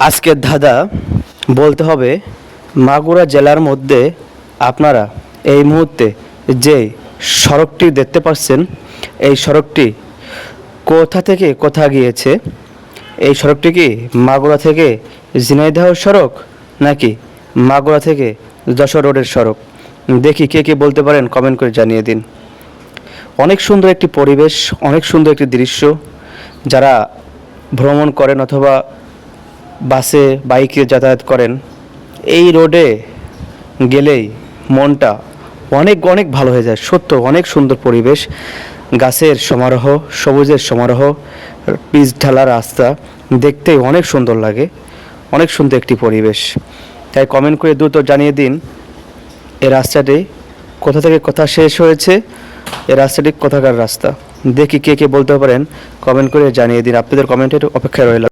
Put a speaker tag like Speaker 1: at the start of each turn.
Speaker 1: আজকের ধাঁধা বলতে হবে মাগুরা জেলার মধ্যে আপনারা এই মুহূর্তে যে সড়কটি দেখতে পাচ্ছেন এই সড়কটি কোথা থেকে কোথা গিয়েছে। এই সড়কটি কি মাগুরা থেকে ঝিনাইদহ সড়ক নাকি মাগুরা থেকে যশোর রোডের সড়ক? দেখি কে কে বলতে পারেন, কমেন্ট করে জানিয়ে দিন। অনেক সুন্দর একটি পরিবেশ, অনেক সুন্দর একটি দৃশ্য। যারা ভ্রমণ করেন অথবা বাসে বাইকে যাতায়াত করেন, এই রোডে গেলেই মনটা অনেক অনেক ভালো হয়ে যায়। সত্য অনেক সুন্দর পরিবেশ, গাছের সমারোহ, সবুজের সমারোহ, পিচ ঢালা রাস্তা, দেখতেই অনেক সুন্দর লাগে। অনেক সুন্দর একটি পরিবেশ। তাই কমেন্ট করে দ্রুত জানিয়ে দিন এই রাস্তাটি কোথা থেকে কোথা শেষ হয়েছে, এই রাস্তাটি কোথাকার রাস্তা। দেখি কে কে বলতে পারেন, কমেন্ট করে জানিয়ে দিন। আপনাদের কমেন্টের অপেক্ষায় রইলাম।